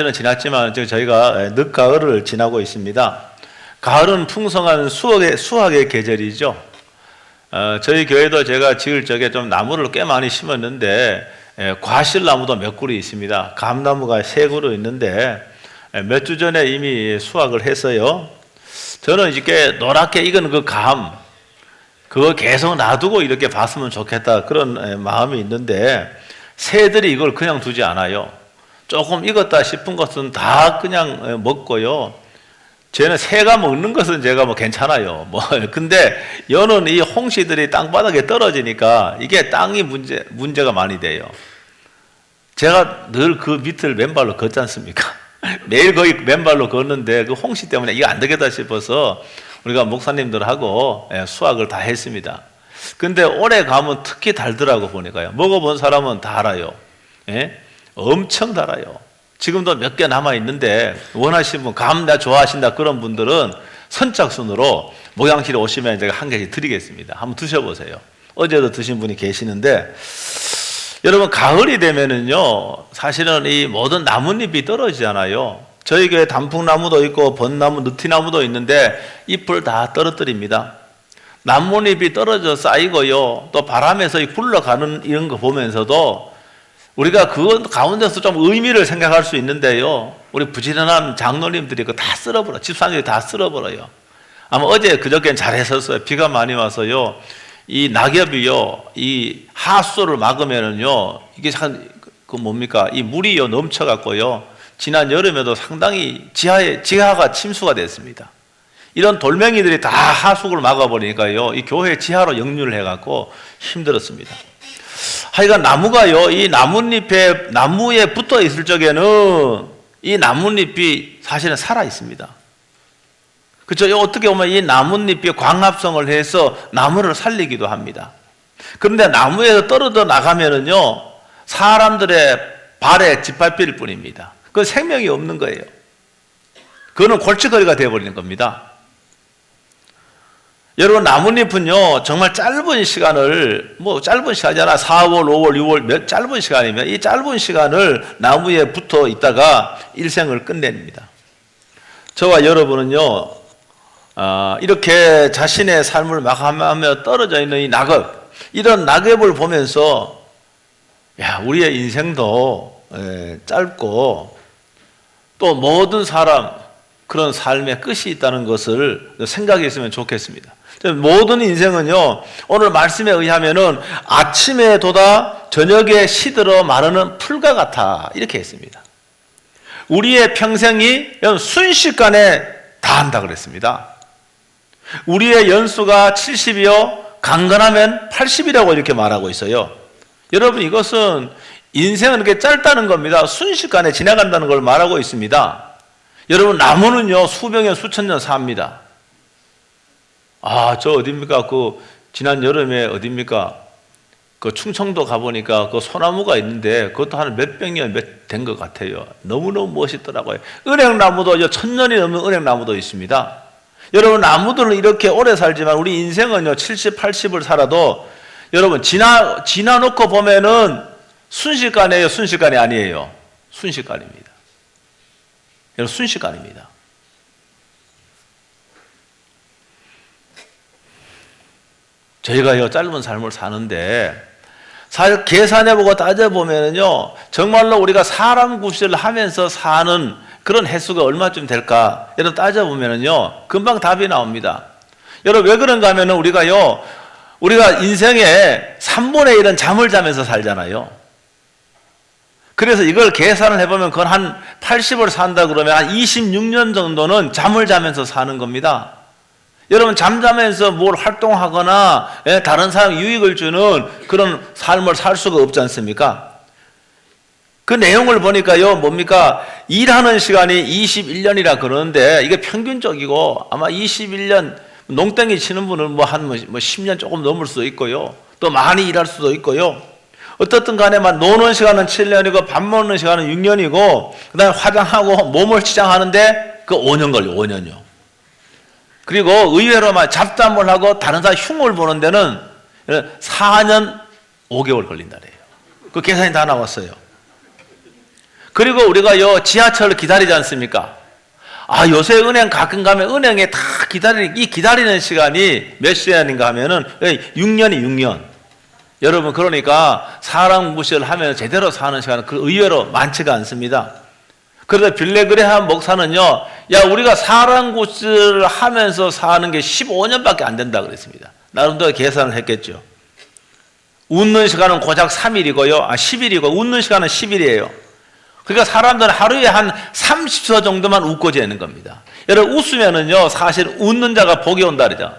는 지났지만 저희가 늦가을을 지나고 있습니다. 가을은 풍성한 수확의 계절이죠. 저희 교회도 제가 지을 적에 좀 나무를 꽤 많이 심었는데 과실나무도 몇 그루 있습니다. 감나무가 3그루 있는데 몇 주 전에 이미 수확을 했어요. 저는 이렇게 노랗게 익은 그 감, 그거 계속 놔두고 이렇게 봤으면 좋겠다 그런 마음이 있는데 새들이 이걸 그냥 두지 않아요. 조금 익었다 싶은 것은 다 그냥 먹고요. 쟤는 새가 먹는 것은 제가 뭐 괜찮아요. 근데 여는 이 홍시들이 땅바닥에 떨어지니까 이게 땅이 문제가 많이 돼요. 제가 늘 그 밑을 맨발로 걷지 않습니까? 매일 거의 맨발로 걷는데 그 홍시 때문에 이거 안 되겠다 싶어서 우리가 목사님들하고 수확을 다 했습니다. 근데 올해 가면 특히 달더라고 보니까요. 먹어본 사람은 다 알아요. 예? 엄청 달아요. 지금도 몇 개 남아있는데 원하시는 분, 감 나 좋아하신다 그런 분들은 선착순으로 목양실에 오시면 제가 한 개씩 드리겠습니다. 한번 드셔보세요. 어제도 드신 분이 계시는데 여러분 가을이 되면은요 사실은 이 모든 나뭇잎이 떨어지잖아요. 저희 교회 단풍나무도 있고 벚나무, 느티나무도 있는데 잎을 다 떨어뜨립니다. 나뭇잎이 떨어져 쌓이고요. 또 바람에서 굴러가는 이런 거 보면서도 우리가 그 가운데서 좀 의미를 생각할 수 있는데요. 우리 부지런한 장로님들이 그거 다 쓸어버려. 집사님들이 다 쓸어버려요. 아마 어제 그저께는 잘했었어요. 비가 많이 와서요. 이 낙엽이요. 이 하수를 막으면은요. 이게 참, 이 물이요. 넘쳐갖고요. 지난 여름에도 상당히 지하가 침수가 됐습니다. 이런 돌멩이들이 다 하수구를 막아버리니까요. 이 교회 지하로 역류를 해갖고 힘들었습니다. 하여간 나무가요, 이 나무에 붙어 있을 적에는 이 나뭇잎이 사실은 살아 있습니다. 그렇죠? 어떻게 보면 이 나뭇잎이 광합성을 해서 나무를 살리기도 합니다. 그런데 나무에서 떨어져 나가면은요, 사람들의 발에 짓밟힐 뿐입니다. 그건 생명이 없는 거예요. 그거는 골칫거리가 되어버리는 겁니다. 여러분 나뭇잎은요 정말 짧은 시간을 짧은 시간이잖아 4월, 5월, 6월 짧은 시간이면 이 짧은 시간을 나무에 붙어 있다가 일생을 끝냅니다. 저와 여러분은요 이렇게 자신의 삶을 마감하며 떨어져 있는 이 낙엽, 이런 낙엽을 보면서 우리의 인생도 짧고 또 모든 사람 그런 삶의 끝이 있다는 것을 생각했으면 좋겠습니다. 모든 인생은요, 오늘 말씀에 의하면은 아침에 돋아 저녁에 시들어 마르는 풀과 같아. 이렇게 했습니다. 우리의 평생이 순식간에 다 한다 그랬습니다. 우리의 연수가 70이요, 강건하면 80이라고 이렇게 말하고 있어요. 여러분, 이것은 인생은 이렇게 짧다는 겁니다. 순식간에 지나간다는 걸 말하고 있습니다. 여러분, 나무는요, 수백 년, 수천 년 삽니다. 저 어딥니까? 지난 여름에 어딥니까? 충청도 가보니까 소나무가 있는데 그것도 한 몇백 년 된 것 같아요. 너무너무 멋있더라고요. 은행나무도 1000년이 넘는 은행나무도 있습니다. 여러분, 나무들은 이렇게 오래 살지만 우리 인생은요, 70, 80을 살아도 여러분, 지나놓고 보면은 순식간이에요? 순식간이 아니에요? 순식간입니다. 여러분, 순식간입니다. 저희가요 짧은 삶을 사는데 사실 계산해보고 따져보면요 정말로 우리가 사람 구실을 하면서 사는 그런 횟수가 얼마쯤 될까 여러분 따져보면요 금방 답이 나옵니다. 여러분 왜 그런가 하면은 우리가 인생의 3분의 1은 잠을 자면서 살잖아요. 그래서 이걸 계산을 해보면 그건 한 80을 산다 그러면 한 26년 정도는 잠을 자면서 사는 겁니다. 여러분 잠자면서 뭘 활동하거나 다른 사람 유익을 주는 그런 삶을 살 수가 없지 않습니까? 그 내용을 보니까요 뭡니까? 일하는 시간이 21년이라 그러는데 이게 평균적이고 아마 21년 농땡이 치는 분은 한 10년 조금 넘을 수도 있고요. 또 많이 일할 수도 있고요. 어떻든 간에 노는 시간은 7년이고 밥 먹는 시간은 6년이고 그 다음에 화장하고 몸을 치장하는데 5년 걸려요. 5년이요. 그리고 의외로 잡담을 하고 다른 사람 흉을 보는 데는 4년 5개월 걸린다래요. 그 계산이 다 나왔어요. 그리고 우리가 요 지하철을 기다리지 않습니까? 요새 은행 가끔 가면 은행에 다 기다리는 시간이 몇 시간인가 하면은 6년이 6년. 여러분, 그러니까 사람 구실을 하면 제대로 사는 시간은 의외로 많지가 않습니다. 그래서 빌레그레함 목사는요, 우리가 사람 구실을 하면서 사는 게 15년밖에 안 된다 그랬습니다. 나름대로 계산을 했겠죠. 웃는 시간은 고작 3일이고요. 10일이고, 웃는 시간은 10일이에요. 그러니까 사람들은 하루에 한 30초 정도만 웃고 지내는 겁니다. 웃으면은요, 사실 웃는 자가 복이 온다 그러죠.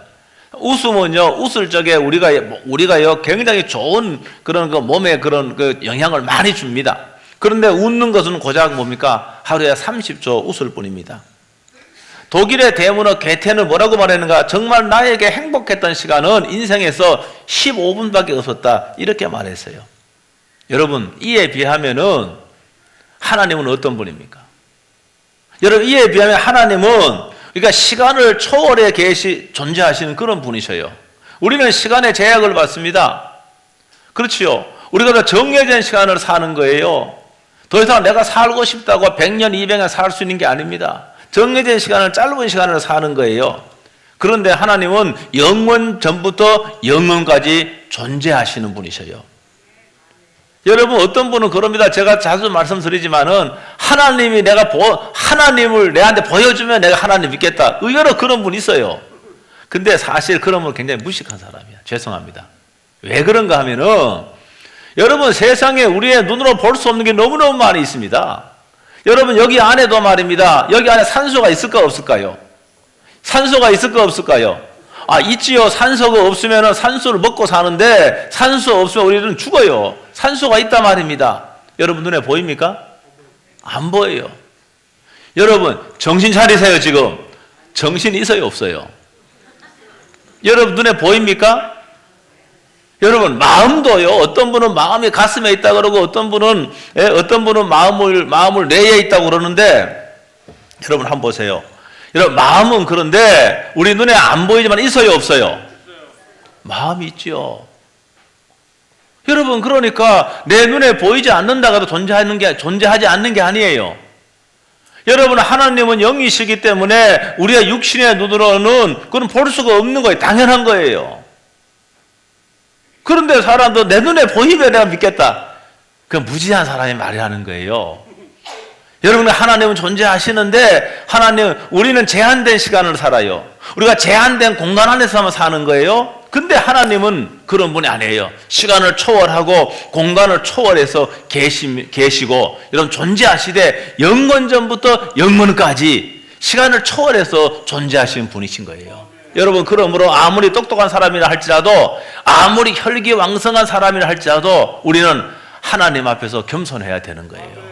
웃으면요, 웃을 적에 우리가요, 굉장히 좋은 그런 몸에 그런 영향을 많이 줍니다. 그런데 웃는 것은 고작 뭡니까? 하루에 30초 웃을 뿐입니다. 독일의 대문어 괴테는 뭐라고 말했는가? 정말 나에게 행복했던 시간은 인생에서 15분밖에 없었다. 이렇게 말했어요. 여러분, 이에 비하면은 하나님은 어떤 분입니까? 여러분, 이에 비하면 하나님은 그러니까 시간을 초월해 존재하시는 그런 분이셔요. 우리는 시간의 제약을 받습니다. 그렇지요. 우리가 정해진 시간을 사는 거예요. 더 이상 내가 살고 싶다고 100년, 200년 살 수 있는 게 아닙니다. 정해진 시간을 짧은 시간을 사는 거예요. 그런데 하나님은 영원 전부터 영원까지 존재하시는 분이셔요. 여러분, 어떤 분은 그럽니다. 제가 자주 말씀드리지만은 하나님을 내한테 보여주면 내가 하나님 믿겠다. 의외로 그런 분 있어요. 근데 사실 그런 분 굉장히 무식한 사람이야. 죄송합니다. 왜 그런가 하면은 여러분, 세상에 우리의 눈으로 볼 수 없는 게 너무너무 많이 있습니다. 여러분, 여기 안에도 말입니다. 여기 안에 산소가 있을까 없을까요? 산소가 있을까 없을까요? 있지요. 산소가 없으면 산소를 먹고 사는데 산소 없으면 우리는 죽어요. 산소가 있단 말입니다. 여러분, 눈에 보입니까? 안 보여요. 여러분, 정신 차리세요. 지금 정신이 있어요 없어요? 여러분, 눈에 보입니까? 여러분, 마음도요. 어떤 분은 마음이 가슴에 있다 그러고 어떤 분은 마음을 뇌에 있다고 그러는데, 여러분 한번 보세요. 여러분, 마음은 그런데 우리 눈에 안 보이지만 있어요 없어요? 마음이 있죠. 여러분, 그러니까 내 눈에 보이지 않는다가도 존재하지 않는 게 아니에요. 여러분, 하나님은 영이시기 때문에 우리의 육신의 눈으로는 그건 볼 수가 없는 거예요. 당연한 거예요. 그런데 사람도 내 눈에 보이면 내가 믿겠다. 그건 무지한 사람이 말이라는 거예요. 여러분, 하나님은 존재하시는데 우리는 제한된 시간을 살아요. 우리가 제한된 공간 안에서만 사는 거예요. 근데 하나님은 그런 분이 아니에요. 시간을 초월하고 공간을 초월해서 계시고 여러분, 존재하시되 영원 전부터 영원까지 시간을 초월해서 존재하시는 분이신 거예요. 여러분, 그러므로 아무리 똑똑한 사람이라 할지라도, 아무리 혈기왕성한 사람이라 할지라도 우리는 하나님 앞에서 겸손해야 되는 거예요.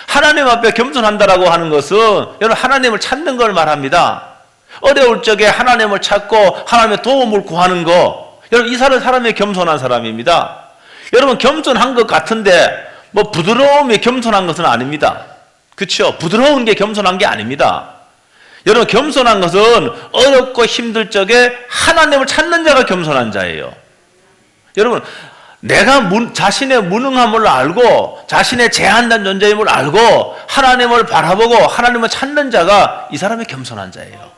하나님 앞에 겸손한다라고 하는 것은 여러분, 하나님을 찾는 걸 말합니다. 어려울 적에 하나님을 찾고 하나님의 도움을 구하는 거, 여러분, 이 사람이 겸손한 사람입니다. 여러분, 겸손한 것 같은데 부드러움이 겸손한 것은 아닙니다. 그렇죠? 부드러운 게 겸손한 게 아닙니다. 여러분, 겸손한 것은 어렵고 힘들 적에 하나님을 찾는 자가 겸손한 자예요. 여러분, 내가 자신의 무능함을 알고 자신의 제한된 존재임을 알고 하나님을 바라보고 하나님을 찾는 자가 이 사람이 겸손한 자예요.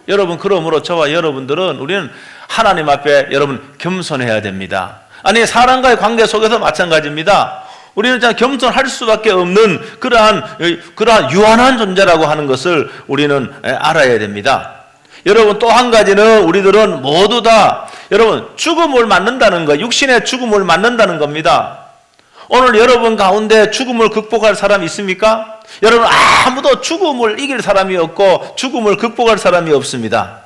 여러분, 그러므로 저와 여러분들은 우리는 하나님 앞에 여러분 겸손해야 됩니다. 아니, 사람과의 관계 속에서 마찬가지입니다. 우리는 겸손할 수밖에 없는 그러한 유한한 존재라고 하는 것을 우리는 알아야 됩니다. 여러분, 또 한 가지는 우리들은 모두 다 여러분 죽음을 맞는다는 거, 육신의 죽음을 맞는다는 겁니다. 오늘 여러분 가운데 죽음을 극복할 사람이 있습니까? 여러분, 아무도 죽음을 이길 사람이 없고 죽음을 극복할 사람이 없습니다.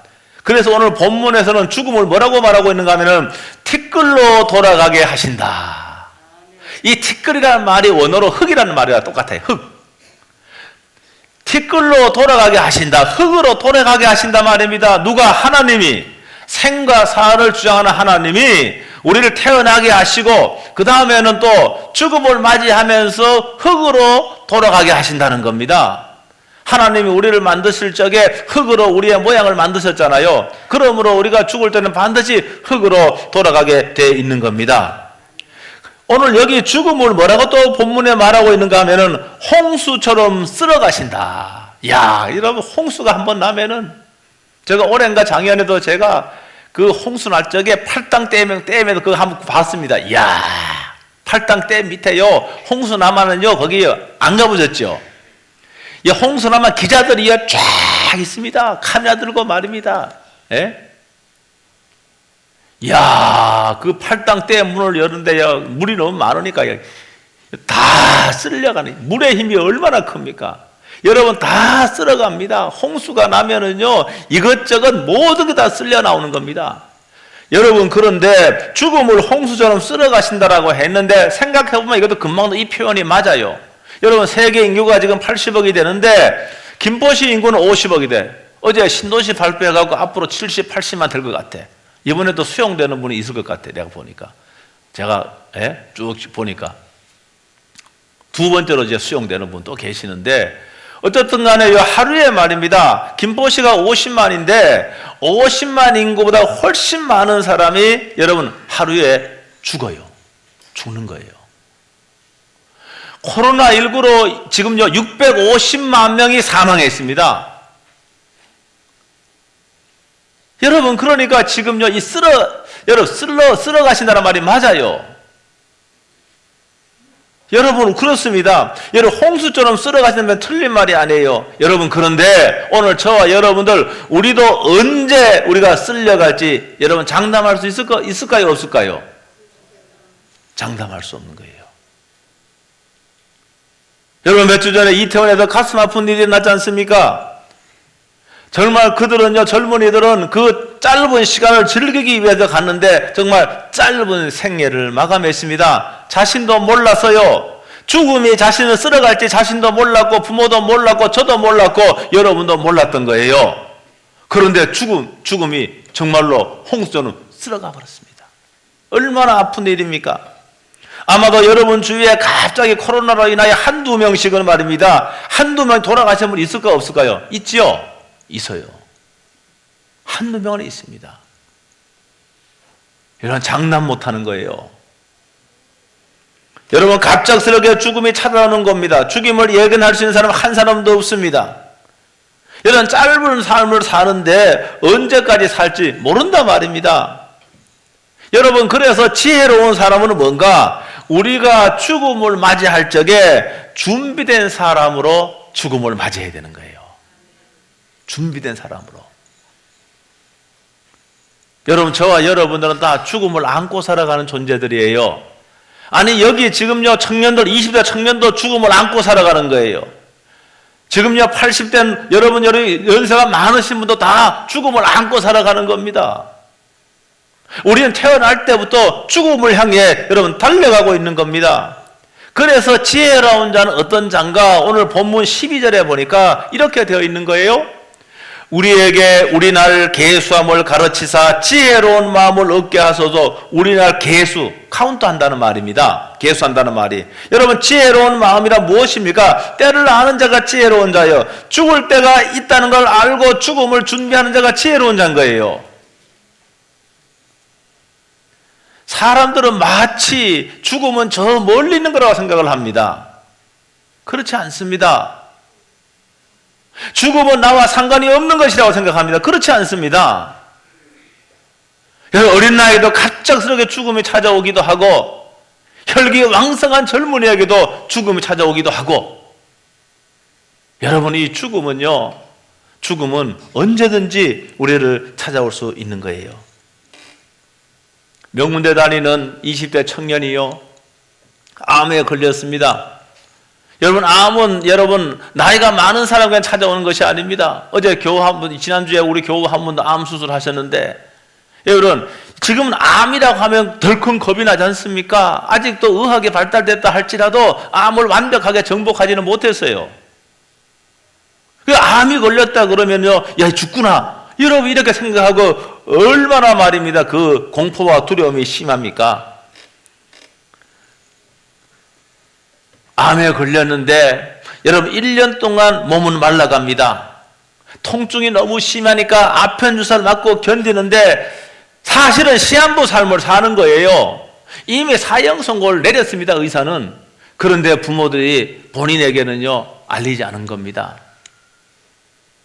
그래서 오늘 본문에서는 죽음을 뭐라고 말하고 있는가 하면은 티끌로 돌아가게 하신다. 이 티끌이라는 말이 원어로 흙이라는 말이랑 똑같아요. 흙. 티끌로 돌아가게 하신다. 흙으로 돌아가게 하신다 말입니다. 누가? 하나님이. 생과 사를 주장하는 하나님이 우리를 태어나게 하시고 그 다음에는 또 죽음을 맞이하면서 흙으로 돌아가게 하신다는 겁니다. 하나님이 우리를 만드실 적에 흙으로 우리의 모양을 만드셨잖아요. 그러므로 우리가 죽을 때는 반드시 흙으로 돌아가게 돼 있는 겁니다. 오늘 여기 죽음을 뭐라고 또 본문에 말하고 있는가 하면은 홍수처럼 쓸어가신다. 야, 여러분 홍수가 한번 나면은 제가 올해인가 작년에도 제가 그 홍수 날 적에 팔당 댐에도 그거 한번 봤습니다. 이야, 팔당 댐 밑에요 홍수 나면은요 거기 안 가보셨죠? 이 홍수 나면 기자들이 쫙 있습니다. 카메라 들고 말입니다. 예? 이야, 그 팔당 댐 문을 여는데요 물이 너무 많으니까 다 쓸려가는, 물의 힘이 얼마나 큽니까? 여러분 다 쓸어갑니다. 홍수가 나면은요 이것저것 모든 게 다 쓸려 나오는 겁니다. 여러분, 그런데 죽음을 홍수처럼 쓸어가신다라고 했는데 생각해보면 이것도 금방 이 표현이 맞아요. 여러분, 세계 인구가 지금 80억이 되는데 김포시 인구는 50억이 돼. 어제 신도시 발표해갖고 앞으로 70, 80만 될 것 같아. 이번에도 수용되는 분이 있을 것 같아. 내가 보니까, 제가 쭉 보니까 두 번째로 이제 수용되는 분 또 계시는데, 어쨌든 간에 하루에 말입니다. 김포시가 50만인데 50만 인구보다 훨씬 많은 사람이 여러분 하루에 죽어요. 죽는 거예요. 코로나19로 지금요 650만 명이 사망했습니다. 여러분, 그러니까 지금요 이 쓸어 가신다는 말이 맞아요. 여러분, 그렇습니다. 여러분, 홍수처럼 쓸어가시면 틀린 말이 아니에요. 여러분, 그런데 오늘 저와 여러분들 우리도 언제 우리가 쓸려갈지 여러분 장담할 수 있을까요? 없을까요? 장담할 수 없는 거예요. 여러분, 몇 주 전에 이태원에서 가슴 아픈 일이 났지 않습니까? 정말 그들은요, 젊은이들은 그 짧은 시간을 즐기기 위해서 갔는데 정말 짧은 생애를 마감했습니다. 자신도 몰라서요. 죽음이 자신을 쓸어갈지 자신도 몰랐고 부모도 몰랐고 저도 몰랐고 여러분도 몰랐던 거예요. 그런데 죽음이 정말로 홍수처럼 쓸어가 버렸습니다. 얼마나 아픈 일입니까? 아마도 여러분 주위에 갑자기 코로나로 인하여 한두 명씩은 말입니다. 한두 명 돌아가신 분 있을까 없을까요? 있지요? 있어요. 한두 명은 있습니다. 이런 장난 못하는 거예요. 여러분, 갑작스럽게 죽음이 찾아오는 겁니다. 죽임을 예견할 수 있는 사람 한 사람도 없습니다. 이런 짧은 삶을 사는데 언제까지 살지 모른다 말입니다. 여러분, 그래서 지혜로운 사람은 뭔가? 우리가 죽음을 맞이할 적에 준비된 사람으로 죽음을 맞이해야 되는 거예요. 준비된 사람으로. 여러분, 저와 여러분들은 다 죽음을 안고 살아가는 존재들이에요. 아니, 여기 지금요 청년들, 20대 청년도 죽음을 안고 살아가는 거예요. 지금요 80대 여러분 연세가 많으신 분도 다 죽음을 안고 살아가는 겁니다. 우리는 태어날 때부터 죽음을 향해 여러분 달려가고 있는 겁니다. 그래서 지혜로운 자는 어떤 자인가? 오늘 본문 12절에 보니까 이렇게 되어 있는 거예요. 우리에게 우리날 계수함을 가르치사 지혜로운 마음을 얻게 하소서. 우리날 계수, 카운트한다는 말입니다. 계수한다는 말이. 여러분, 지혜로운 마음이란 무엇입니까? 때를 아는 자가 지혜로운 자예요. 죽을 때가 있다는 걸 알고 죽음을 준비하는 자가 지혜로운 자인 거예요. 사람들은 마치 죽음은 저 멀리 있는 거라고 생각을 합니다. 그렇지 않습니다. 죽음은 나와 상관이 없는 것이라고 생각합니다. 그렇지 않습니다. 어린 나이에도 갑작스럽게 죽음이 찾아오기도 하고 혈기 왕성한 젊은이에게도 죽음이 찾아오기도 하고, 여러분, 이 죽음은 언제든지 우리를 찾아올 수 있는 거예요. 명문대 다니는 20대 청년이요, 암에 걸렸습니다. 여러분, 암은 여러분 나이가 많은 사람에게 찾아오는 것이 아닙니다. 어제 교우 한 분, 지난주에 우리 교우 한 분도 암 수술하셨는데, 여러분, 지금은 암이라고 하면 덜큰 겁이 나지 않습니까? 아직도 의학이 발달됐다 할지라도 암을 완벽하게 정복하지는 못했어요. 그 암이 걸렸다 그러면요, 야, 죽구나, 여러분 이렇게 생각하고 얼마나 말입니다 그 공포와 두려움이 심합니까? 암에 걸렸는데 여러분 1년 동안 몸은 말라갑니다. 통증이 너무 심하니까 아편 주사를 맞고 견디는데 사실은 시한부 삶을 사는 거예요. 이미 사형 선고를 내렸습니다, 의사는. 그런데 부모들이 본인에게는요, 알리지 않은 겁니다.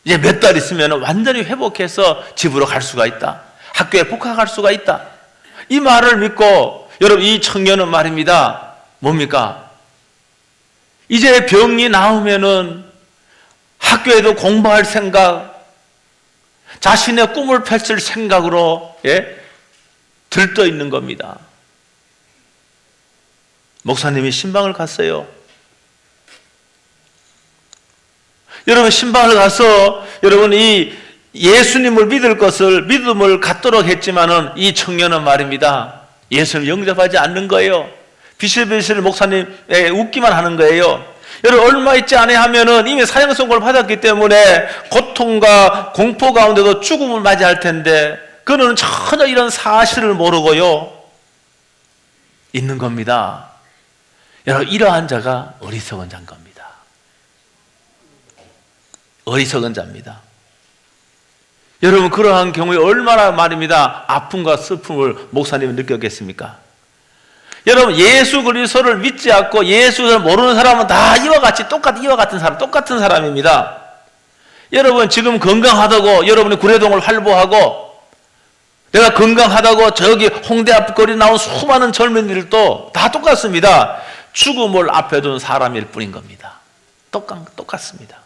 이제 몇 달 있으면 완전히 회복해서 집으로 갈 수가 있다. 학교에 복학할 수가 있다. 이 말을 믿고, 여러분, 이 청년은 말입니다. 뭡니까? 이제 병이 나오면은 학교에도 공부할 생각, 자신의 꿈을 펼칠 생각으로, 들떠 있는 겁니다. 목사님이 신방을 갔어요. 여러분, 신방을 가서 여러분 이 예수님을 믿을 것을 믿음을 갖도록 했지만은 이 청년은 말입니다. 예수를 영접하지 않는 거예요. 비실비실 목사님에 웃기만 하는 거예요. 여러분, 얼마 있지 않아 하면은 이미 사형 선고를 받았기 때문에 고통과 공포 가운데도 죽음을 맞이할 텐데 그는 전혀 이런 사실을 모르고요, 있는 겁니다. 여러분, 이러한 자가 어리석은 자인 겁니다. 어리석은 자입니다. 여러분, 그러한 경우에 얼마나 말입니다, 아픔과 슬픔을 목사님은 느꼈겠습니까? 여러분, 예수 그리스도를 믿지 않고 예수를 모르는 사람은 다 이와 같은 사람, 똑같은 사람입니다. 여러분, 지금 건강하다고 여러분이 구례동을 활보하고, 내가 건강하다고 저기 홍대 앞거리 나온 수많은 젊은이들도 다 똑같습니다. 죽음을 앞에 둔 사람일 뿐인 겁니다. 똑같습니다.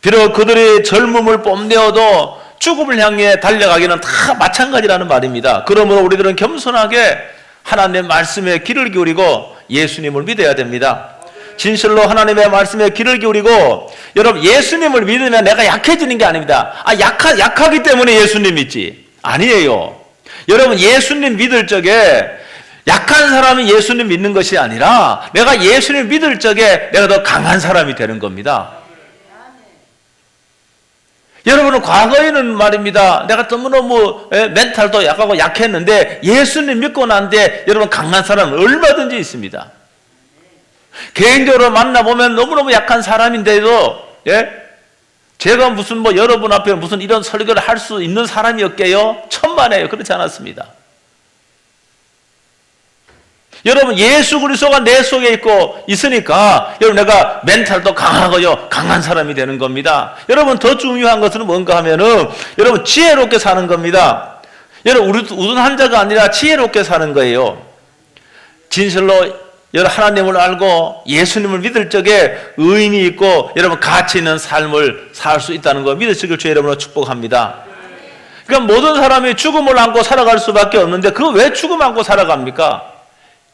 비록 그들이 젊음을 뽐내어도 죽음을 향해 달려가기는 다 마찬가지라는 말입니다. 그러므로 우리들은 겸손하게 하나님의 말씀에 귀를 기울이고 예수님을 믿어야 됩니다. 진실로 하나님의 말씀에 귀를 기울이고, 여러분, 예수님을 믿으면 내가 약해지는 게 아닙니다. 약하기 때문에 예수님 믿지. 아니에요. 여러분, 예수님 믿을 적에 약한 사람이 예수님 믿는 것이 아니라 내가 예수님 믿을 적에 내가 더 강한 사람이 되는 겁니다. 여러분은 과거에는 말입니다, 내가 너무너무 멘탈도 약하고 약했는데 예수님 믿고 난 뒤에 여러분 강한 사람은 얼마든지 있습니다. 개인적으로 만나보면 너무너무 약한 사람인데도 제가 무슨 여러분 앞에 무슨 이런 설교를 할 수 있는 사람이었게요? 천만에요. 그렇지 않았습니다. 여러분, 예수 그리스도가 내 속에 있으니까 여러분 내가 멘탈도 강하고요, 강한 사람이 되는 겁니다. 여러분, 더 중요한 것은 뭔가 하면은 여러분 지혜롭게 사는 겁니다. 여러분, 우둔한 자가 아니라 지혜롭게 사는 거예요. 진실로 여러분 하나님을 알고 예수님을 믿을 적에 의인이 있고 여러분 가치 있는 삶을 살 수 있다는 거 믿으시길 주 여러분으로 축복합니다. 그러니까 모든 사람이 죽음을 안고 살아갈 수밖에 없는데 그 왜 죽음 안고 살아갑니까?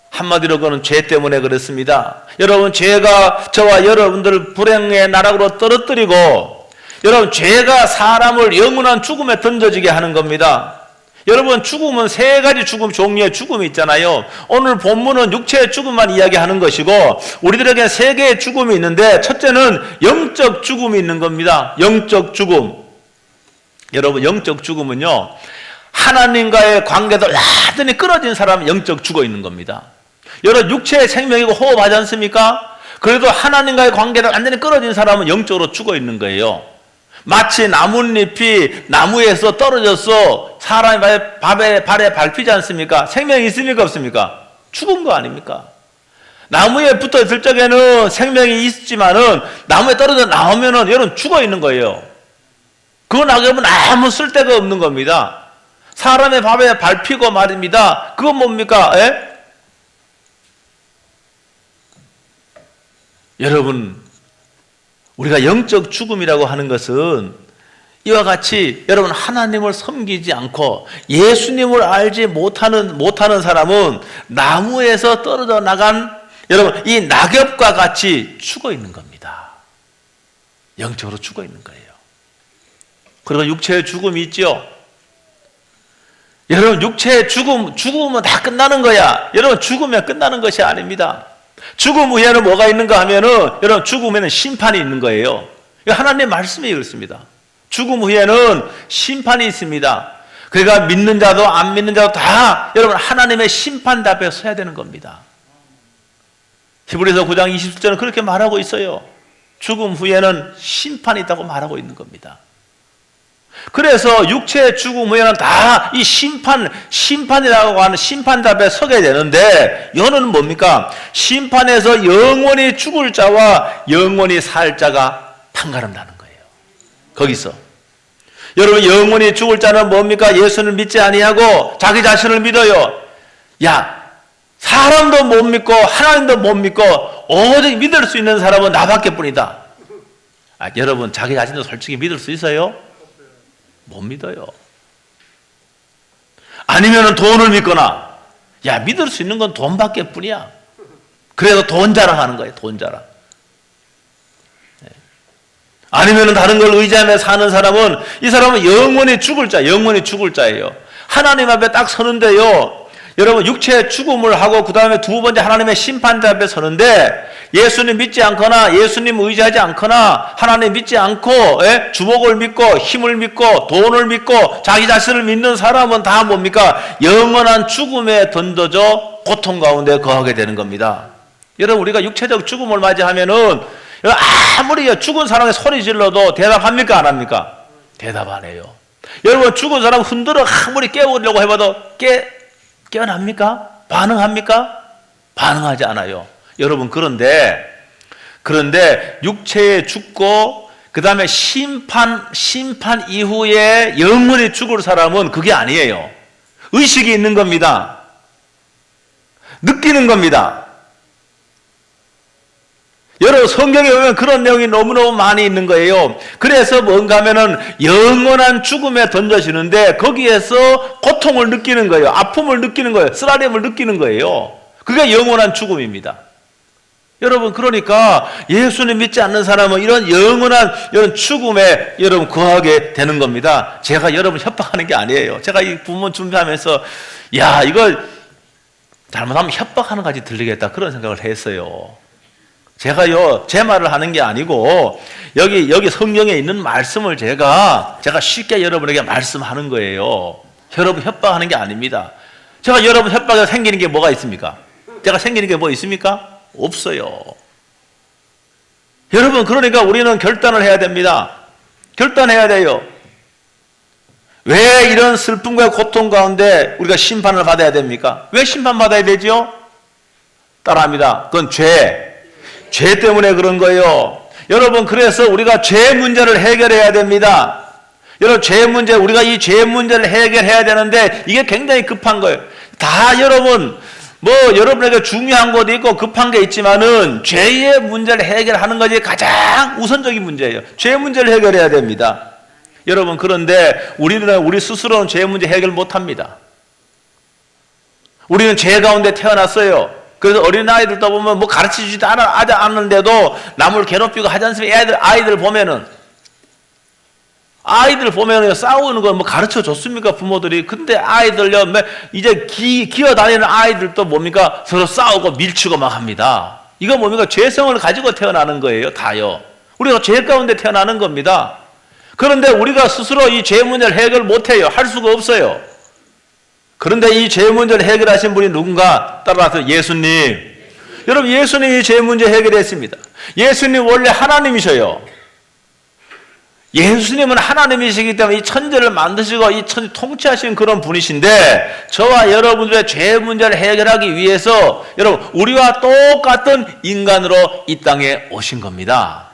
한마디로 그는 죄 때문에 그렇습니다. 여러분, 죄가 저와 여러분들을 불행의 나락으로 떨어뜨리고, 여러분, 죄가 사람을 영원한 죽음에 던져지게 하는 겁니다. 여러분, 죽음은 세 가지 종류의 죽음이 있잖아요. 오늘 본문은 육체의 죽음만 이야기하는 것이고, 우리들에게 세 개의 죽음이 있는데, 첫째는 영적 죽음이 있는 겁니다. 영적 죽음. 여러분, 영적 죽음은요, 하나님과의 관계도 완전히 끊어진 사람은 영적 죽어 있는 겁니다. 여러분, 육체의 생명이고 호흡하지 않습니까? 그래도 하나님과의 관계가 완전히 끊어진 사람은 영적으로 죽어 있는 거예요. 마치 나뭇잎이 나무에서 떨어져서 사람의 발에 밟히지 않습니까? 생명이 있습니까? 없습니까? 죽은 거 아닙니까? 나무에 붙어 있을 적에는 생명이 있지만은 나무에 떨어져 나오면은 여러분 죽어 있는 거예요. 그 낙엽은 아무 쓸데가 없는 겁니다. 사람의 발에 밟히고 말입니다. 그건 뭡니까? 여러분, 우리가 영적 죽음이라고 하는 것은 이와 같이 여러분 하나님을 섬기지 않고 예수님을 알지 못하는 사람은 나무에서 떨어져 나간 여러분 이 낙엽과 같이 죽어 있는 겁니다. 영적으로 죽어 있는 거예요. 그리고 육체의 죽음이 있죠. 여러분, 육체의 죽음은 다 끝나는 거야. 여러분, 죽으면 끝나는 것이 아닙니다. 죽음 후에는 뭐가 있는가 하면은 여러분 죽음에는 심판이 있는 거예요. 하나님 말씀이 그렇습니다. 죽음 후에는 심판이 있습니다. 그러니까 믿는 자도 안 믿는 자도 다 여러분 하나님의 심판 앞에 서야 되는 겁니다. 히브리서 9장 20절은 그렇게 말하고 있어요. 죽음 후에는 심판이 있다고 말하고 있는 겁니다. 그래서 육체의 죽음 후에는 다 이 심판이라고 하는 심판대 앞에 서게 되는데, 이거는 뭡니까? 심판에서 영원히 죽을 자와 영원히 살 자가 판가름나는 거예요. 거기서. 여러분, 영원히 죽을 자는 뭡니까? 예수를 믿지 아니하고 자기 자신을 믿어요. 야, 사람도 못 믿고 하나님도 못 믿고 오직 믿을 수 있는 사람은 나밖에 뿐이다. 여러분, 자기 자신도 솔직히 믿을 수 있어요? 못 믿어요. 아니면 돈을 믿거나, 야, 믿을 수 있는 건 돈밖에 뿐이야. 그래서 돈 자랑하는 거예요. 돈 자랑. 아니면 다른 걸 의지하며 사는 사람은, 이 사람은 영원히 죽을 자예요. 하나님 앞에 딱 서는데요, 여러분, 육체의 죽음을 하고 그 다음에 두 번째 하나님의 심판대 앞에 서는데, 예수님 믿지 않거나 예수님 의지하지 않거나 하나님 믿지 않고 주목을 믿고 힘을 믿고 돈을 믿고 자기 자신을 믿는 사람은 다 뭡니까? 영원한 죽음에 던져져 고통 가운데 거하게 되는 겁니다. 여러분, 우리가 육체적 죽음을 맞이하면은 아무리 죽은 사람이 소리 질러도 대답합니까? 안 합니까? 대답 안 해요. 여러분, 죽은 사람 흔들어 아무리 깨우려고 해봐도 깨어납니까? 반응합니까? 반응하지 않아요. 여러분, 그런데 육체에 죽고 그 다음에 심판 이후에 영원히 죽을 사람은 그게 아니에요. 의식이 있는 겁니다. 느끼는 겁니다. 여러분, 성경에 보면 그런 내용이 너무너무 많이 있는 거예요. 그래서 뭔가 하면은 영원한 죽음에 던져지는데 거기에서 고통을 느끼는 거예요. 아픔을 느끼는 거예요. 쓰라림을 느끼는 거예요. 그게 영원한 죽음입니다. 여러분, 그러니까 예수님 믿지 않는 사람은 이런 영원한 이런 죽음에 여러분 거하게 되는 겁니다. 제가 여러분 협박하는 게 아니에요. 제가 이 부문 준비하면서 야, 이거 잘못하면 협박하는 것까지 들리겠다 그런 생각을 했어요. 제가요, 제 말을 하는 게 아니고 여기 성경에 있는 말씀을 제가 쉽게 여러분에게 말씀하는 거예요. 여러분 협박하는 게 아닙니다. 제가 여러분 협박에 생기는 게 뭐가 있습니까? 제가 생기는 게 뭐 있습니까? 없어요. 여러분, 그러니까 우리는 결단을 해야 됩니다. 결단해야 돼요. 왜 이런 슬픔과 고통 가운데 우리가 심판을 받아야 됩니까? 왜 심판받아야 되죠? 따라합니다. 그건 죄 때문에 그런 거예요. 여러분, 그래서 우리가 죄 문제를 해결해야 됩니다. 여러분, 우리가 이 죄 문제를 해결해야 되는데 이게 굉장히 급한 거예요. 다 여러분, 여러분에게 중요한 것도 있고 급한 게 있지만은 죄의 문제를 해결하는 것이 가장 우선적인 문제예요. 죄 문제를 해결해야 됩니다. 여러분, 그런데 우리 스스로는 죄 문제 해결 못 합니다. 우리는 죄 가운데 태어났어요. 그래서 어린아이들도 보면 가르치지도 않는데도 남을 괴롭히고 하지 않습니까? 아이들 보면은 싸우는 거 가르쳐 줬습니까? 부모들이. 근데 아이들요, 이제 기어다니는 아이들도 뭡니까? 서로 싸우고 밀치고 막 합니다. 이거 뭡니까? 죄성을 가지고 태어나는 거예요, 다요. 우리가 죄 가운데 태어나는 겁니다. 그런데 우리가 스스로 이 죄 문제를 해결 못 해요. 할 수가 없어요. 그런데 이 죄 문제를 해결하신 분이 누군가? 따라서 예수님. 여러분, 예수님이 죄 문제 해결했습니다. 예수님 원래 하나님이셔요. 예수님은 하나님이시기 때문에 이 천지를 만드시고 이 천지 통치하신 그런 분이신데, 저와 여러분들의 죄 문제를 해결하기 위해서 여러분, 우리와 똑같은 인간으로 이 땅에 오신 겁니다.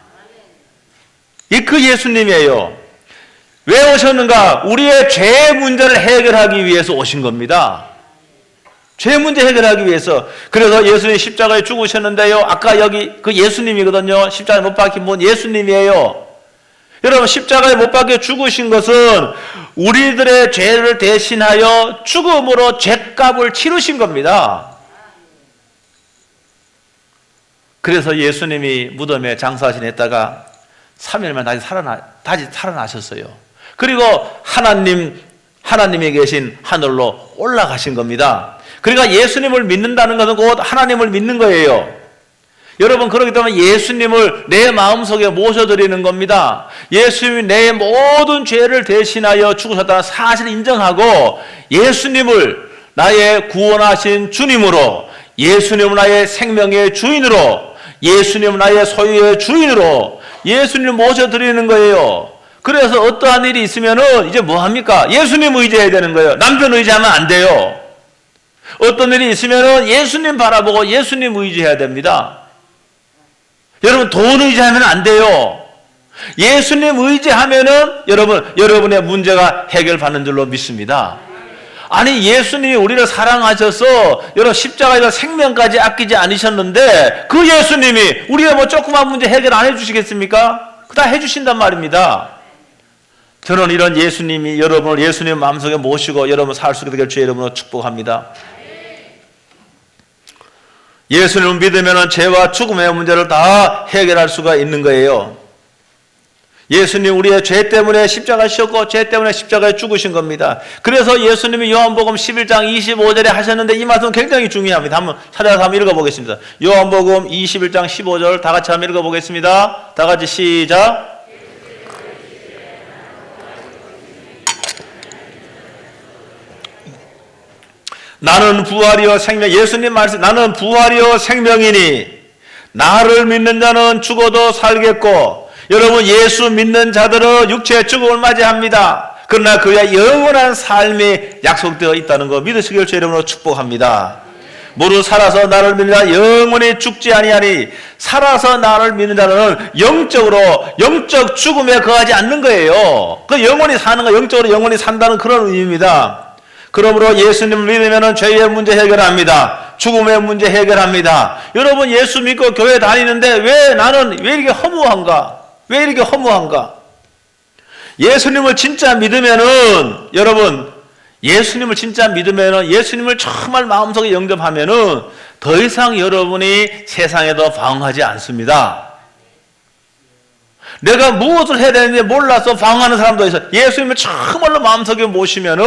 이 그 예수님이에요. 왜 오셨는가? 우리의 죄 문제를 해결하기 위해서 오신 겁니다. 죄 문제 해결하기 위해서. 그래서 예수님 십자가에 죽으셨는데요, 아까 여기 그 예수님이거든요. 십자가에 못 박힌 분 예수님이에요. 여러분, 십자가에 못 박혀 죽으신 것은 우리들의 죄를 대신하여 죽음으로 죄값을 치르신 겁니다. 그래서 예수님이 무덤에 장사 지냈다가 3일만 다시 살아나셨어요. 그리고 하나님이 계신 하늘로 올라가신 겁니다. 그러니까 예수님을 믿는다는 것은 곧 하나님을 믿는 거예요. 여러분, 그렇기 때문에 예수님을 내 마음속에 모셔드리는 겁니다. 예수님이 내 모든 죄를 대신하여 죽으셨다는 사실을 인정하고 예수님을 나의 구원하신 주님으로, 예수님은 나의 생명의 주인으로, 예수님은 나의 소유의 주인으로 예수님을 모셔드리는 거예요. 그래서 어떠한 일이 있으면은 이제 뭐 합니까? 예수님 의지해야 되는 거예요. 남편 의지하면 안 돼요. 어떤 일이 있으면은 예수님 바라보고 예수님 의지해야 됩니다. 여러분 돈 의지하면 안 돼요. 예수님 의지하면은 여러분의 문제가 해결받는 줄로 믿습니다. 아니 예수님이 우리를 사랑하셔서 여러분 십자가에서 생명까지 아끼지 않으셨는데 그 예수님이 우리의 뭐 조그만 문제 해결 안 해주시겠습니까? 다 해주신단 말입니다. 저는 이런 예수님이 여러분을 예수님 마음속에 모시고 여러분 살 수 있게 될 주의 이름으로 축복합니다. 예수님을 믿으면 죄와 죽음의 문제를 다 해결할 수가 있는 거예요. 예수님 우리의 죄 때문에 십자가 지셨고 죄 때문에 십자가에 죽으신 겁니다. 그래서 예수님이 요한복음 11장 25절에 하셨는데 이 말씀 굉장히 중요합니다. 한번 찾아서 한번 읽어보겠습니다. 요한복음 21장 15절 다 같이 한번 읽어보겠습니다. 다 같이 시작. 나는 부활이요 생명. 예수님 말씀 나는 부활이요 생명이니 나를 믿는 자는 죽어도 살겠고 여러분 예수 믿는 자들은 육체의 죽음을 맞이합니다. 그러나 그의 영원한 삶이 약속되어 있다는 거 믿으시길 주의 이름으로 축복합니다. 무릇 살아서 나를 믿는 자 영원히 죽지 아니하니 살아서 나를 믿는 자는 영적 죽음에 거하지 않는 거예요. 그 영원히 사는 거 영적으로 영원히 산다는 그런 의미입니다. 그러므로 예수님을 믿으면 죄의 문제 해결합니다. 죽음의 문제 해결합니다. 여러분 예수 믿고 교회 다니는데 왜 이렇게 허무한가? 왜 이렇게 허무한가? 예수님을 진짜 믿으면은 여러분 예수님을 진짜 믿으면은 예수님을 정말 마음속에 영접하면은 더 이상 여러분이 세상에도 방황하지 않습니다. 내가 무엇을 해야 되는지 몰라서 방황하는 사람도 있어요. 예수님을 정말로 마음속에 모시면은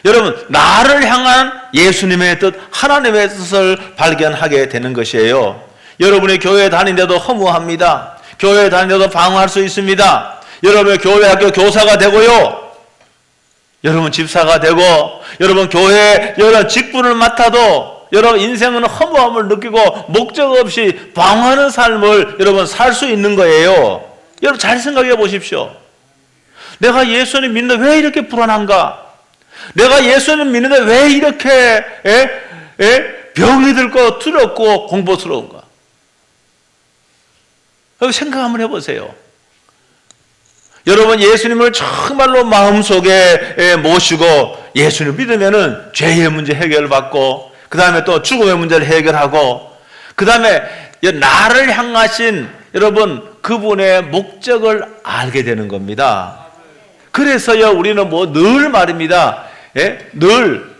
여러분 나를 향한 예수님의 뜻, 하나님의 뜻을 발견하게 되는 것이에요. 여러분이 교회 다니는데도 허무합니다. 교회 다니는데도 방황할 수 있습니다. 여러분 교회 학교 교사가 되고요. 여러분 집사가 되고 여러분 교회 여러 직분을 맡아도 여러분 인생은 허무함을 느끼고 목적 없이 방황하는 삶을 여러분 살 수 있는 거예요. 여러분 잘 생각해 보십시오. 내가 예수님 믿는데 왜 이렇게 불안한가? 내가 예수님 믿는데 왜 이렇게 병이 들고 두렵고 공포스러운가? 생각 한번 해보세요. 여러분 예수님을 정말로 마음속에 모시고 예수님을 믿으면은 죄의 문제 해결받고 그 다음에 또 죽음의 문제를 해결하고 그 다음에 나를 향하신 여러분 그분의 목적을 알게 되는 겁니다. 그래서요 우리는 뭐 늘 말입니다. 늘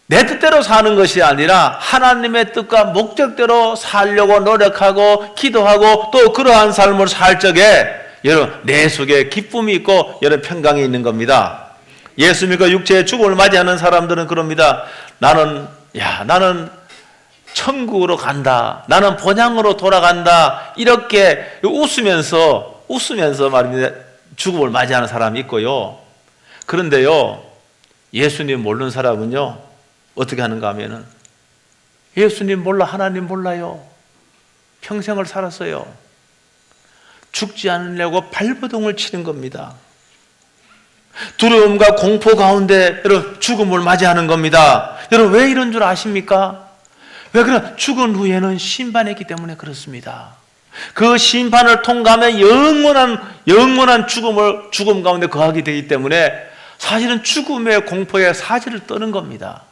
내 뜻대로 사는 것이 아니라 하나님의 뜻과 목적대로 살려고 노력하고 기도하고 또 그러한 삶을 살 적에 여러분 내 속에 기쁨이 있고 여러분 평강이 있는 겁니다. 예수 믿고 육체의 죽음을 맞이하는 사람들은 그럽니다. 나는 천국으로 간다. 나는 본향으로 돌아간다. 이렇게 웃으면서 말입니다. 죽음을 맞이하는 사람이 있고요. 그런데요 예수님 모르는 사람은요 어떻게 하는가 하면은 예수님 몰라 하나님 몰라요. 평생을 살았어요. 죽지 않으려고 발버둥을 치는 겁니다. 두려움과 공포 가운데 여러분 죽음을 맞이하는 겁니다. 여러분 왜 이런 줄 아십니까? 왜 그래? 죽은 후에는 심판이 있기 때문에 그렇습니다. 그 심판을 통과하면 영원한 죽음 가운데 거하게 되기 때문에 사실은 죽음의 공포에 사지를 떠는 겁니다.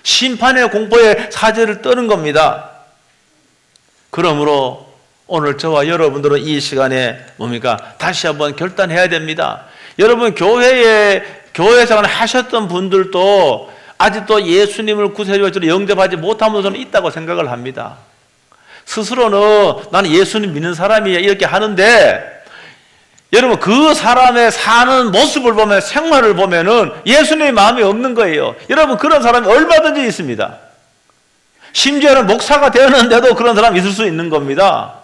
심판의 공포에 사지를 떠는 겁니다. 그러므로 오늘 저와 여러분들은 이 시간에 뭡니까? 다시 한번 결단해야 됩니다. 여러분 교회 생활을 하셨던 분들도 아직도 예수님을 구세주로 영접하지 못한 분들은 있다고 생각을 합니다. 스스로는 나는 예수님 믿는 사람이야 이렇게 하는데 여러분 그 사람의 사는 모습을 보면 생활을 보면은 예수님의 마음이 없는 거예요. 여러분 그런 사람이 얼마든지 있습니다. 심지어는 목사가 되었는데도 그런 사람이 있을 수 있는 겁니다.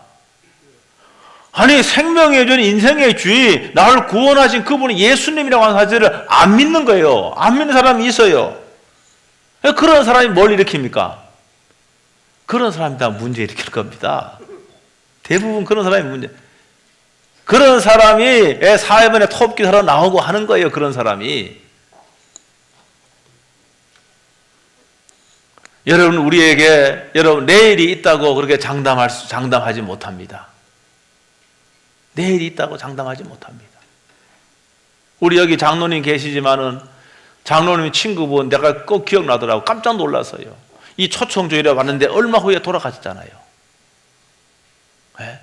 아니 생명의 전 인생의 주의 나를 구원하신 그분이 예수님이라고 하는 사실을 안 믿는 거예요. 안 믿는 사람이 있어요. 그런 사람이 뭘 일으킵니까? 그런 사람이 다 문제 일으킬 겁니다. 대부분 그런 사람이 문제. 그런 사람이 사회번에 톱기사로 나오고 하는 거예요. 그런 사람이. 여러분, 우리에게 여러분 내일이 있다고 그렇게 장담하지 못합니다. 내일이 있다고 장담하지 못합니다. 우리 여기 장로님 계시지만은 장로님 친구분 내가 꼭 기억나더라고. 깜짝 놀라서요. 이 초청주일에 왔는데 얼마 후에 돌아가셨잖아요. 네?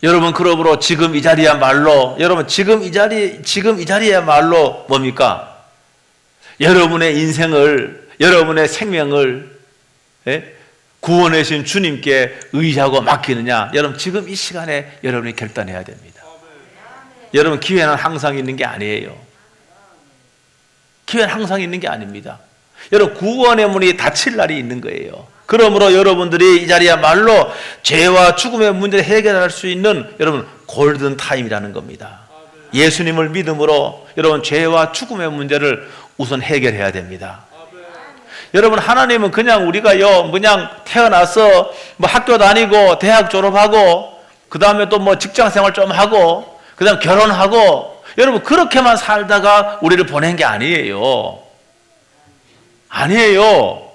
여러분, 그러므로 지금 이 자리야말로 여러분 지금 이 자리야말로 뭡니까? 여러분의 인생을, 여러분의 생명을 구원해 주신 주님께 의지하고 맡기느냐, 여러분 지금 이 시간에 여러분이 결단해야 됩니다. 여러분, 기회는 항상 있는 게 아니에요. 기회는 항상 있는 게 아닙니다. 여러분, 구원의 문이 닫힐 날이 있는 거예요. 그러므로 여러분들이 이 자리야말로 죄와 죽음의 문제를 해결할 수 있는 여러분 골든 타임이라는 겁니다. 예수님을 믿음으로 여러분 죄와 죽음의 문제를 우선 해결해야 됩니다. 여러분, 하나님은 그냥 우리가요, 그냥 태어나서 뭐 학교 다니고 대학 졸업하고 그 다음에 또 뭐 직장 생활 좀 하고 그 다음 결혼하고 여러분 그렇게만 살다가 우리를 보낸 게 아니에요. 아니에요.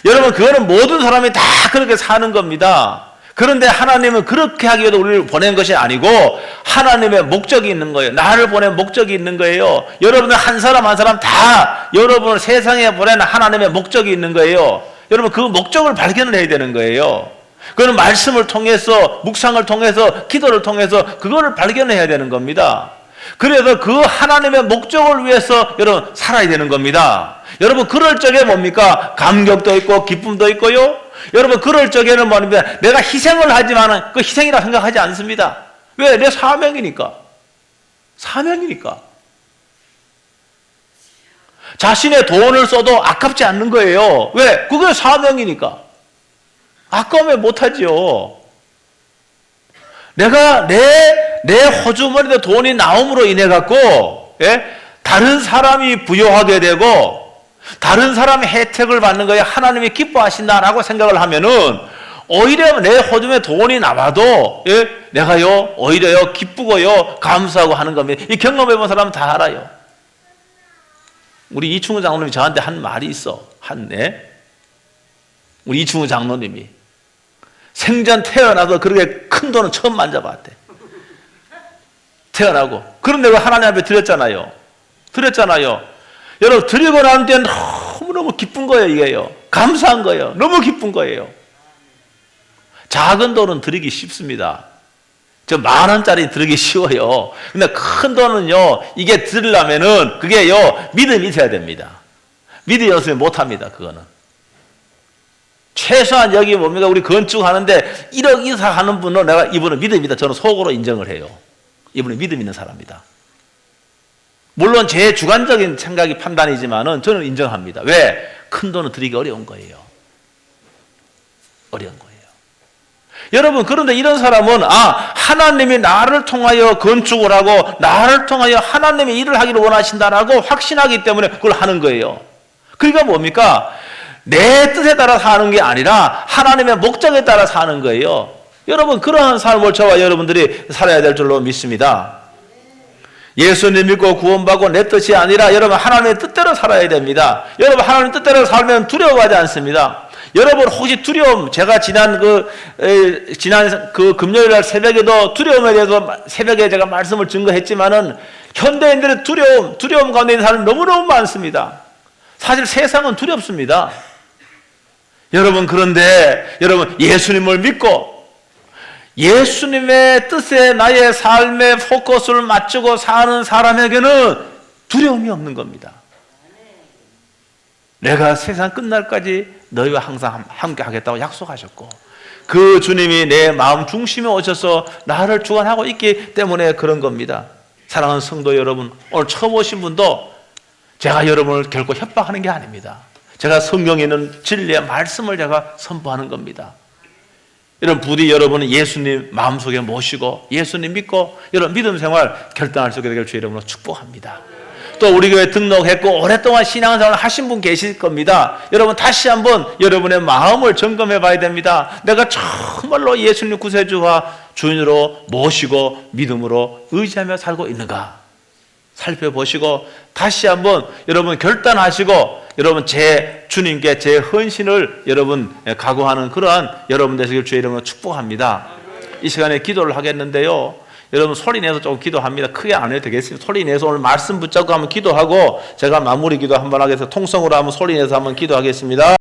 여러분, 그거는 모든 사람이 다 그렇게 사는 겁니다. 그런데 하나님은 그렇게 하기 위해서 우리를 보낸 것이 아니고 하나님의 목적이 있는 거예요. 나를 보낸 목적이 있는 거예요. 여러분들 한 사람 한 사람 다 여러분을 세상에 보낸 하나님의 목적이 있는 거예요. 여러분, 그 목적을 발견을 해야 되는 거예요. 그거는 말씀을 통해서, 묵상을 통해서, 기도를 통해서 그거를 발견해야 되는 겁니다. 그래서 그 하나님의 목적을 위해서 여러분 살아야 되는 겁니다. 여러분, 그럴 적에 뭡니까? 감격도 있고 기쁨도 있고요. 여러분, 그럴 적에는 뭡니까? 내가 희생을 하지만 그 희생이라 생각하지 않습니다. 왜? 내 사명이니까. 사명이니까. 자신의 돈을 써도 아깝지 않는 거예요. 왜? 그게 사명이니까. 아까우면 못하지요. 내가 내 호주머니에 돈이 나옴으로 인해 갖고 다른 사람이 부여하게 되고 다른 사람의 혜택을 받는 거에 하나님이 기뻐하신다라고 생각을 하면은 오히려 내 호주머니에 돈이 나와도 내가요 오히려요 기쁘고요 감사하고 하는 겁니다. 이 경험해본 사람은 다 알아요. 우리 이충우 장로님이 저한테 한 말이 있어. 우리 이충우 장로님이 생전 태어나서 그렇게 큰 돈은 처음 만져봤대. 태어나고. 그런데 왜 하나님 앞에 드렸잖아요. 여러분, 드리고 난 뒤에 너무너무 기쁜 거예요, 이게요. 감사한 거예요. 너무 기쁜 거예요. 작은 돈은 드리기 쉽습니다. 저 10,000원짜리 드리기 쉬워요. 근데 큰 돈은요, 이게 드리려면은 그게요, 믿음이 있어야 됩니다. 믿음이 없으면 못합니다, 그거는. 최소한 여기 뭡니까? 우리 건축하는데 1억 이상 하는 분은 이분은 믿음이다. 저는 속으로 인정을 해요. 이분은 믿음 있는 사람이다. 물론 제 주관적인 생각이 판단이지만은 저는 인정합니다. 왜? 큰 돈은 드리기 어려운 거예요. 어려운 거예요. 여러분, 그런데 이런 사람은 하나님이 나를 통하여 건축을 하고 나를 통하여 하나님의 일을 하기를 원하신다라고 확신하기 때문에 그걸 하는 거예요. 그러니까 뭡니까? 내 뜻에 따라 사는 게 아니라 하나님의 목적에 따라 사는 거예요. 여러분, 그러한 삶을 저와 여러분들이 살아야 될 줄로 믿습니다. 예수님 믿고 구원받고 내 뜻이 아니라 여러분 하나님의 뜻대로 살아야 됩니다. 여러분, 하나님 뜻대로 살면 두려워하지 않습니다. 여러분, 혹시 두려움, 제가 지난 그 금요일 날 새벽에도 두려움에 대해서 새벽에 제가 말씀을 증거했지만은 현대인들의 두려움 가운데 있는 사람이 너무너무 많습니다. 사실 세상은 두렵습니다. 여러분, 그런데 여러분 예수님을 믿고 예수님의 뜻에 나의 삶의 포커스를 맞추고 사는 사람에게는 두려움이 없는 겁니다. 내가 세상 끝날까지 너희와 항상 함께 하겠다고 약속하셨고 그 주님이 내 마음 중심에 오셔서 나를 주관하고 있기 때문에 그런 겁니다. 사랑하는 성도 여러분, 오늘 처음 오신 분도 제가 여러분을 결코 협박하는 게 아닙니다. 제가 성경에 있는 진리의 말씀을 제가 선포하는 겁니다. 이런 부디 여러분은 예수님 마음속에 모시고 예수님 믿고 여러분 믿음 생활 결단할 수 있게 되길 주 여러분으로 축복합니다. 또 우리 교회 등록했고 오랫동안 신앙생활을 하신 분 계실 겁니다. 여러분 다시 한번 여러분의 마음을 점검해 봐야 됩니다. 내가 정말로 예수님 구세주와 주인으로 모시고 믿음으로 의지하며 살고 있는가 살펴보시고 다시 한번 여러분 결단하시고 여러분 제 주님께 제 헌신을 여러분 각오하는 그러한 여러분 되시길 주의 이름으로 축복합니다. 이 시간에 기도를 하겠는데요. 여러분 소리 내서 조금 기도합니다. 크게 안 해도 되겠습니다. 소리 내서 오늘 말씀 붙잡고 한번 기도하고 제가 마무리 기도 한번 하겠습니다. 통성으로 한번 소리 내서 한번 기도하겠습니다.